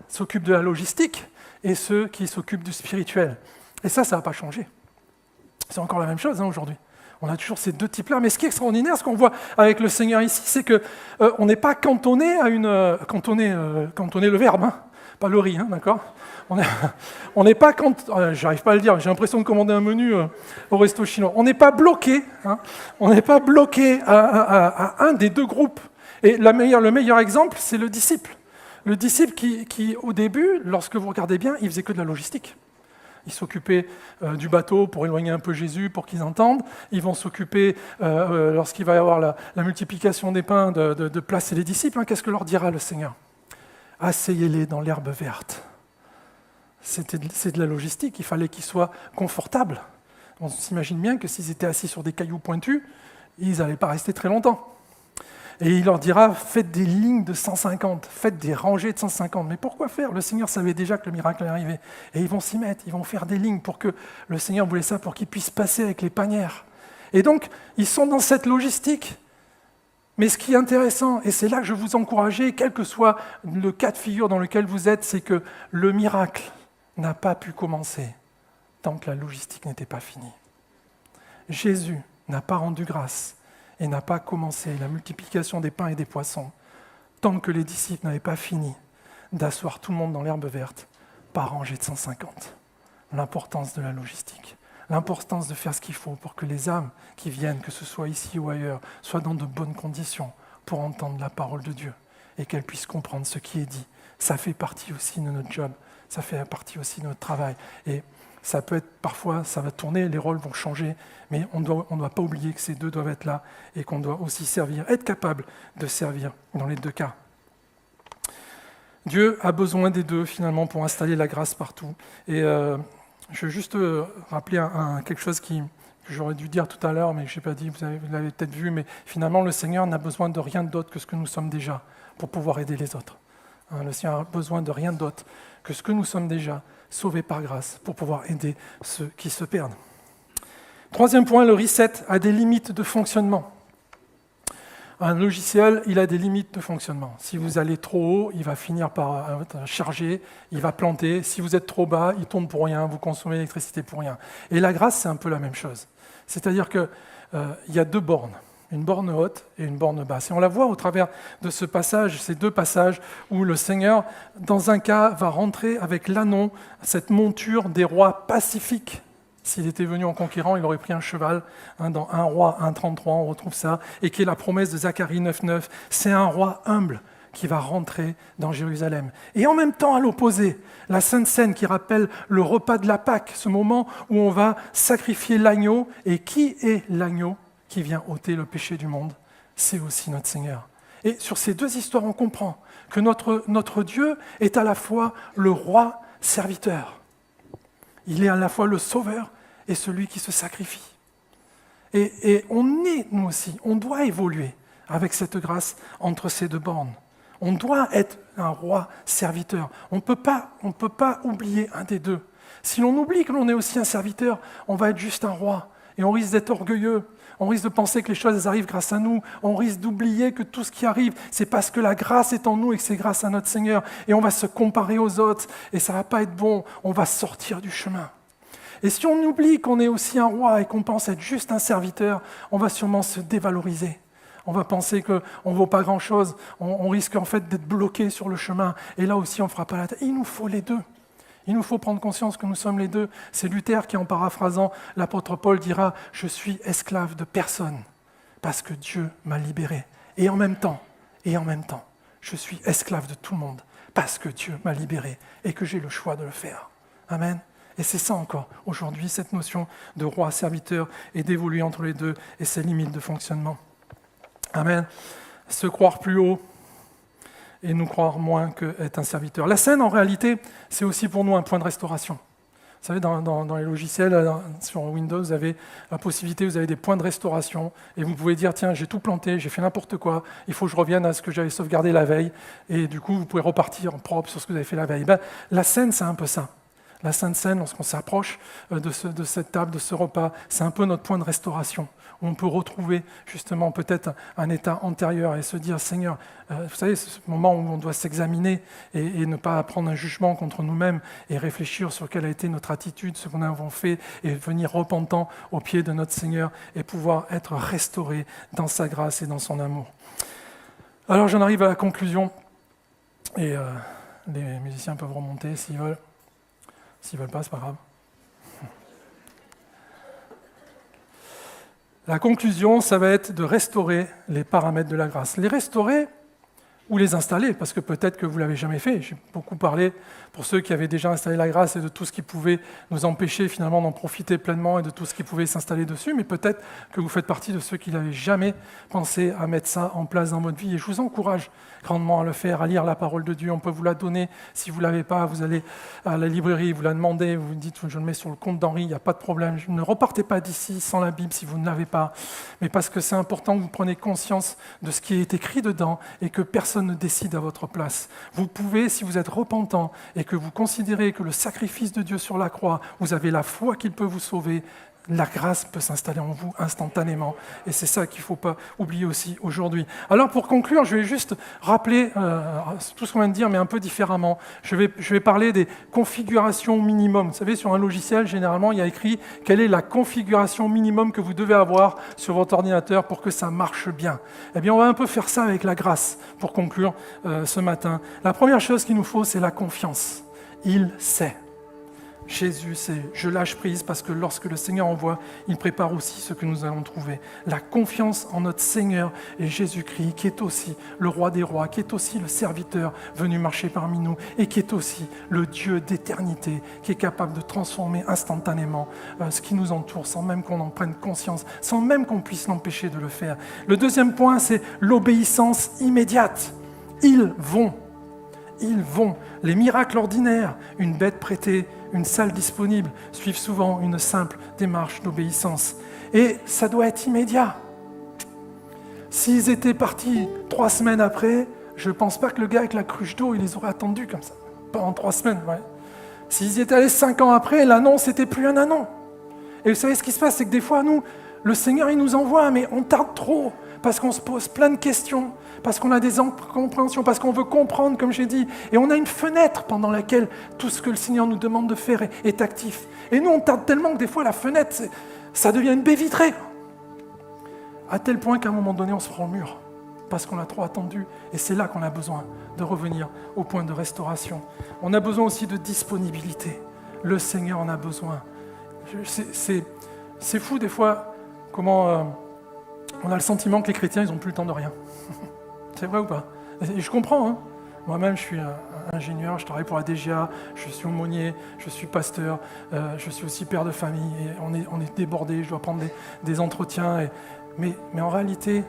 s'occupent de la logistique et ceux qui s'occupent du spirituel. Et ça ne va pas changer. C'est encore la même chose aujourd'hui. On a toujours ces 2 types-là. Mais ce qui est extraordinaire, ce qu'on voit avec le Seigneur ici, c'est qu'on n'est pas cantonné à cantonner le verbe, pas le riz, d'accord ? On n'est pas, j'arrive pas à le dire, j'ai l'impression de commander un menu au resto chinois. On n'est pas bloqué, on n'est pas bloqué à un des 2 groupes. Et le meilleur exemple, c'est le disciple. Le disciple qui, au début, lorsque vous regardez bien, il faisait que de la logistique. Ils s'occupaient du bateau pour éloigner un peu Jésus, pour qu'ils entendent. Ils vont s'occuper, lorsqu'il va y avoir la multiplication des pains, de placer les disciples. Qu'est-ce que leur dira le Seigneur? Asseyez-les dans l'herbe verte. C'est de la logistique, il fallait qu'ils soient confortables. On s'imagine bien que s'ils étaient assis sur des cailloux pointus, ils n'allaient pas rester très longtemps. Et il leur dira, faites des lignes de 150, faites des rangées de 150. Mais pourquoi faire? Le Seigneur savait déjà que le miracle allait arriver. Et ils vont s'y mettre, ils vont faire des lignes pour que le Seigneur voulait ça, pour qu'ils puissent passer avec les panières. Et donc, ils sont dans cette logistique. Mais ce qui est intéressant, et c'est là que je vous encourageais, quel que soit le cas de figure dans lequel vous êtes, c'est que le miracle n'a pas pu commencer tant que la logistique n'était pas finie. Jésus n'a pas rendu grâce et n'a pas commencé la multiplication des pains et des poissons tant que les disciples n'avaient pas fini d'asseoir tout le monde dans l'herbe verte par rangée de 150. L'importance de la logistique, l'importance de faire ce qu'il faut pour que les âmes qui viennent, que ce soit ici ou ailleurs, soient dans de bonnes conditions pour entendre la parole de Dieu et qu'elles puissent comprendre ce qui est dit. Ça fait partie aussi de notre job, ça fait partie aussi de notre travail. Et ça peut être, parfois, ça va tourner, les rôles vont changer, mais on ne doit pas oublier que ces deux doivent être là et qu'on doit aussi servir, être capable de servir dans les deux cas. Dieu a besoin des deux, finalement, pour installer la grâce partout. Et je veux juste rappeler quelque chose que j'aurais dû dire tout à l'heure, mais je n'ai pas dit, vous l'avez peut-être vu, mais finalement, le Seigneur n'a besoin de rien d'autre que ce que nous sommes déjà pour pouvoir aider les autres. Le Seigneur a besoin de rien d'autre que ce que nous sommes déjà, sauvés par grâce, pour pouvoir aider ceux qui se perdent. Troisième point, le reset a des limites de fonctionnement. Un logiciel, il a des limites de fonctionnement. Si vous allez trop haut, il va finir par charger, il va planter. Si vous êtes trop bas, il tourne pour rien, vous consommez l'électricité pour rien. Et la grâce, c'est un peu la même chose. C'est-à-dire qu'il y a deux bornes. Une borne haute et une borne basse. Et on la voit au travers de ce passage, ces deux passages, où le Seigneur, dans un cas, va rentrer avec l'ânon, cette monture des rois pacifiques. S'il était venu en conquérant, il aurait pris un cheval. Dans 1 Roi 1,33, on retrouve ça, et qui est la promesse de Zacharie 9,9. C'est un roi humble qui va rentrer dans Jérusalem. Et en même temps, à l'opposé, la Sainte Seine qui rappelle le repas de la Pâque, ce moment où on va sacrifier l'agneau. Et qui est l'agneau qui vient ôter le péché du monde? C'est aussi notre Seigneur. Et sur ces deux histoires, on comprend que notre Dieu est à la fois le roi serviteur. Il est à la fois le sauveur et celui qui se sacrifie. Et on est, nous aussi, on doit évoluer avec cette grâce entre ces deux bornes. On doit être un roi serviteur. On ne peut pas oublier un des deux. Si l'on oublie que l'on est aussi un serviteur, on va être juste un roi. Et on risque d'être orgueilleux. On risque de penser que les choses arrivent grâce à nous. On risque d'oublier que tout ce qui arrive, c'est parce que la grâce est en nous et que c'est grâce à notre Seigneur. Et on va se comparer aux autres et ça ne va pas être bon. On va sortir du chemin. Et si on oublie qu'on est aussi un roi et qu'on pense être juste un serviteur, on va sûrement se dévaloriser. On va penser qu'on ne vaut pas grand-chose. On risque en fait d'être bloqué sur le chemin. Et là aussi, on ne fera pas la tête. Il nous faut les deux. Il nous faut prendre conscience que nous sommes les deux. C'est Luther qui, en paraphrasant, l'apôtre Paul dira « Je suis esclave de personne, parce que Dieu m'a libéré. Et en même temps, je suis esclave de tout le monde, parce que Dieu m'a libéré et que j'ai le choix de le faire. » Amen. Et c'est ça encore, aujourd'hui, cette notion de roi-serviteur et d'évoluer entre les deux et ses limites de fonctionnement. Amen. Se croire plus haut et nous croire moins qu'être un serviteur. La scène, en réalité, c'est aussi pour nous un point de restauration. Vous savez, dans les logiciels, sur Windows, vous avez la possibilité, vous avez des points de restauration, et vous pouvez dire, tiens, j'ai tout planté, j'ai fait n'importe quoi, il faut que je revienne à ce que j'avais sauvegardé la veille, et du coup, vous pouvez repartir propre sur ce que vous avez fait la veille. La scène, c'est un peu ça. La Sainte Seine, lorsqu'on s'approche de cette table, de ce repas, c'est un peu notre point de restauration, où on peut retrouver justement peut-être un état antérieur et se dire, Seigneur, vous savez, ce moment où on doit s'examiner et ne pas prendre un jugement contre nous-mêmes et réfléchir sur quelle a été notre attitude, ce qu'on a fait, et venir repentant au pied de notre Seigneur et pouvoir être restauré dans sa grâce et dans son amour. Alors j'en arrive à la conclusion, et les musiciens peuvent remonter s'ils veulent. S'ils ne veulent pas, c'est pas grave. La conclusion, ça va être de restaurer les paramètres de la grâce. Les restaurer, ou les installer, parce que peut-être que vous ne l'avez jamais fait. J'ai beaucoup parlé pour ceux qui avaient déjà installé la grâce et de tout ce qui pouvait nous empêcher finalement d'en profiter pleinement et de tout ce qui pouvait s'installer dessus, mais peut-être que vous faites partie de ceux qui n'avaient jamais pensé à mettre ça en place dans votre vie. Et je vous encourage grandement à le faire, à lire la parole de Dieu. On peut vous la donner. Si vous ne l'avez pas, vous allez à la librairie, vous la demandez, vous dites « je le mets sur le compte d'Henri », il n'y a pas de problème. Ne repartez pas d'ici sans la Bible si vous ne l'avez pas, mais parce que c'est important que vous preniez conscience de ce qui est écrit dedans et que personne ne décide à votre place. Vous pouvez, si vous êtes repentant et que vous considérez que le sacrifice de Dieu sur la croix, vous avez la foi qu'il peut vous sauver, la grâce peut s'installer en vous instantanément. Et c'est ça qu'il ne faut pas oublier aussi aujourd'hui. Alors pour conclure, je vais juste rappeler tout ce qu'on vient de dire, mais un peu différemment. Je vais parler des configurations minimum. Vous savez, sur un logiciel, généralement, il y a écrit quelle est la configuration minimum que vous devez avoir sur votre ordinateur pour que ça marche bien. Eh bien, on va un peu faire ça avec la grâce pour conclure ce matin. La première chose qu'il nous faut, c'est la confiance. Il sait. Jésus, c'est je lâche prise parce que lorsque le Seigneur envoie, il prépare aussi ce que nous allons trouver. La confiance en notre Seigneur et Jésus-Christ, qui est aussi le roi des rois, qui est aussi le serviteur venu marcher parmi nous et qui est aussi le Dieu d'éternité, qui est capable de transformer instantanément ce qui nous entoure sans même qu'on en prenne conscience, sans même qu'on puisse l'empêcher de le faire. Le deuxième point, c'est l'obéissance immédiate. Ils vont. Les miracles ordinaires, une bête prêtée, une salle disponible, suivent souvent une simple démarche d'obéissance. Et ça doit être immédiat. S'ils étaient partis 3 semaines après, je ne pense pas que le gars avec la cruche d'eau, il les aurait attendus comme ça, pendant 3 semaines. Ouais. S'ils y étaient allés 5 ans après, l'annonce n'était plus un annonce. Et vous savez ce qui se passe, c'est que des fois, nous, le Seigneur, il nous envoie, mais on tarde trop, parce qu'on se pose plein de questions, parce qu'on a des incompréhensions, parce qu'on veut comprendre, comme j'ai dit. Et on a une fenêtre pendant laquelle tout ce que le Seigneur nous demande de faire est actif. Et nous, on tarde tellement que des fois, la fenêtre, ça devient une baie vitrée. À tel point qu'à un moment donné, on se prend au mur, parce qu'on a trop attendu. Et c'est là qu'on a besoin de revenir au point de restauration. On a besoin aussi de disponibilité. Le Seigneur en a besoin. C'est fou, des fois, comment on a le sentiment que les chrétiens, ils n'ont plus le temps de rien. C'est vrai ou pas? Et je comprends. Hein. Moi-même, je suis ingénieur, je travaille pour la DGA, je suis aumônier, je suis pasteur, je suis aussi père de famille. Et on est débordé, je dois prendre des entretiens. Mais en réalité,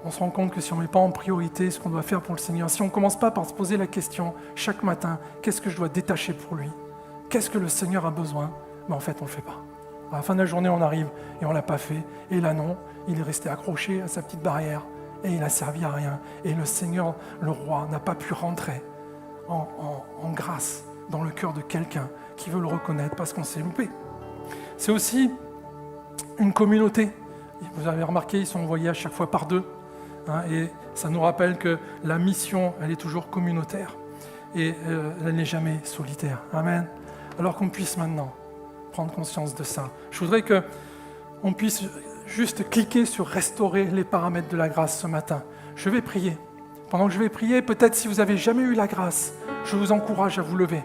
on se rend compte que si on ne met pas en priorité ce qu'on doit faire pour le Seigneur, si on ne commence pas par se poser la question chaque matin, qu'est-ce que je dois détacher pour lui? Qu'est-ce que le Seigneur a besoin? En fait, on ne le fait pas. À la fin de la journée, on arrive et on ne l'a pas fait. Et là, non, il est resté accroché à sa petite barrière. Et il n'a servi à rien. Et le Seigneur, le roi, n'a pas pu rentrer en grâce dans le cœur de quelqu'un qui veut le reconnaître parce qu'on s'est loupé. C'est aussi une communauté. Vous avez remarqué, ils sont envoyés à chaque fois par 2. Hein, et ça nous rappelle que la mission, elle est toujours communautaire. Et elle n'est jamais solitaire. Amen. Alors qu'on puisse maintenant prendre conscience de ça. Je voudrais qu'on puisse juste cliquer sur « Restaurer les paramètres de la grâce » ce matin. Je vais prier. Pendant que je vais prier, peut-être si vous n'avez jamais eu la grâce, je vous encourage à vous lever.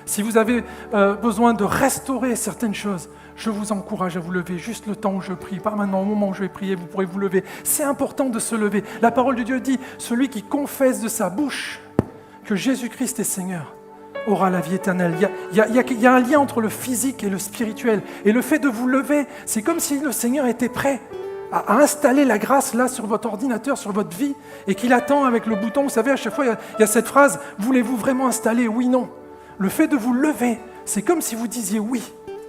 Si vous avez besoin de restaurer certaines choses, je vous encourage à vous lever juste le temps où je prie. Pas maintenant, au moment où je vais prier, vous pourrez vous lever. C'est important de se lever. La parole de Dieu dit « Celui qui confesse de sa bouche que Jésus-Christ est Seigneur, aura la vie éternelle. » Il y a un lien entre le physique et le spirituel. Et le fait de vous lever, c'est comme si le Seigneur était prêt à installer la grâce là sur votre ordinateur, sur votre vie, et qu'il attend avec le bouton. Vous savez, à chaque fois, il y a cette phrase « Voulez-vous vraiment installer ?» Oui, non. Le fait de vous lever, c'est comme si vous disiez « Oui,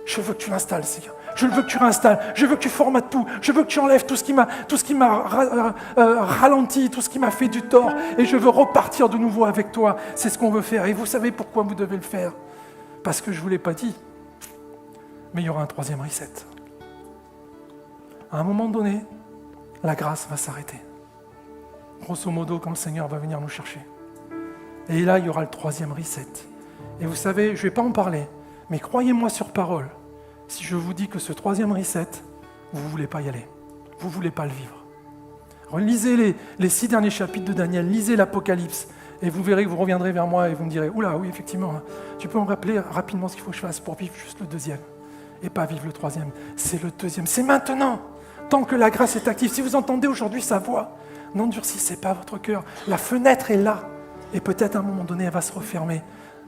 je veux que tu l'installes, Seigneur. Je veux que tu réinstalles. Je veux que tu formates tout. Je veux que tu enlèves tout ce qui m'a ralenti, tout ce qui m'a fait du tort. Et je veux repartir de nouveau avec toi. » C'est ce qu'on veut faire. Et vous savez pourquoi vous devez le faire? Parce que je ne vous l'ai pas dit. Mais il y aura un 3e reset. À un moment donné, la grâce va s'arrêter. Grosso modo, quand le Seigneur va venir nous chercher. Et là, il y aura le 3e reset. Et vous savez, je ne vais pas en parler, mais croyez-moi sur parole, si je vous dis que ce 3e reset, vous ne voulez pas y aller. Vous ne voulez pas le vivre. Lisez les 6 derniers chapitres de Daniel, lisez l'Apocalypse, et vous verrez que vous reviendrez vers moi et vous me direz « Oula, oui, effectivement, tu peux me rappeler rapidement ce qu'il faut que je fasse pour vivre juste le 2e, et pas vivre le 3e. C'est le 2e, c'est maintenant, tant que la grâce est active. Si vous entendez aujourd'hui sa voix, N'endurcissez pas votre cœur. La fenêtre est là. Et peut-être à un moment donné, elle va se refermer.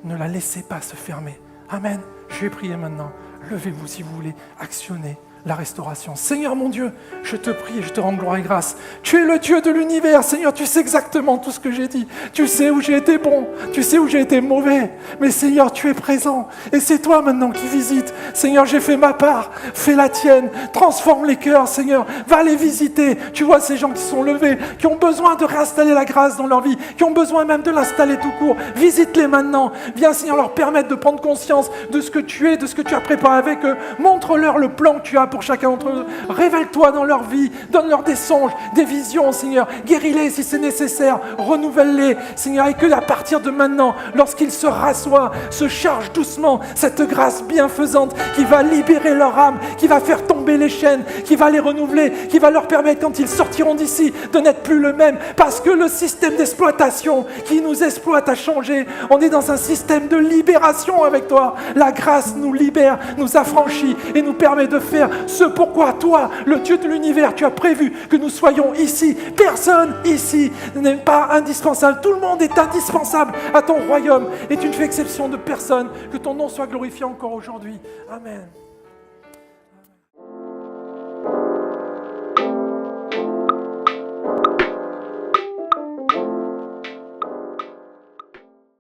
Ne la laissez pas se fermer. Amen. Je vais prier maintenant. Levez-vous si vous voulez actionner la restauration. Seigneur mon Dieu, je te prie et je te rends gloire et grâce. Tu es le Dieu de l'univers. Seigneur, tu sais exactement tout ce que j'ai dit. Tu sais où j'ai été bon. Tu sais où j'ai été mauvais. Mais Seigneur, tu es présent. Et c'est toi maintenant qui visites. Seigneur, j'ai fait ma part. Fais la tienne. Transforme les cœurs, Seigneur. Va les visiter. Tu vois ces gens qui sont levés, qui ont besoin de réinstaller la grâce dans leur vie, qui ont besoin même de l'installer tout court. Visite-les maintenant. Viens, Seigneur, leur permettre de prendre conscience de ce que tu es, de ce que tu as préparé avec eux. Montre-leur le plan que tu as pour chacun d'entre eux. Révèle-toi dans leur vie, donne-leur des songes, des visions, Seigneur. Guéris-les si c'est nécessaire, renouvelle-les, Seigneur, et que à partir de maintenant, lorsqu'ils se rassoient, se chargent doucement cette grâce bienfaisante qui va libérer leur âme, qui va faire tomber les chaînes, qui va les renouveler, qui va leur permettre, quand ils sortiront d'ici, de n'être plus le même, parce que le système d'exploitation qui nous exploite a changé. On est dans un système de libération avec toi. La grâce nous libère, nous affranchit et nous permet de faire ce pourquoi toi, le Dieu de l'univers, tu as prévu que nous soyons ici. Personne ici n'est pas indispensable. Tout le monde est indispensable à ton royaume et tu ne fais exception de personne. Que ton nom soit glorifié encore aujourd'hui. Amen.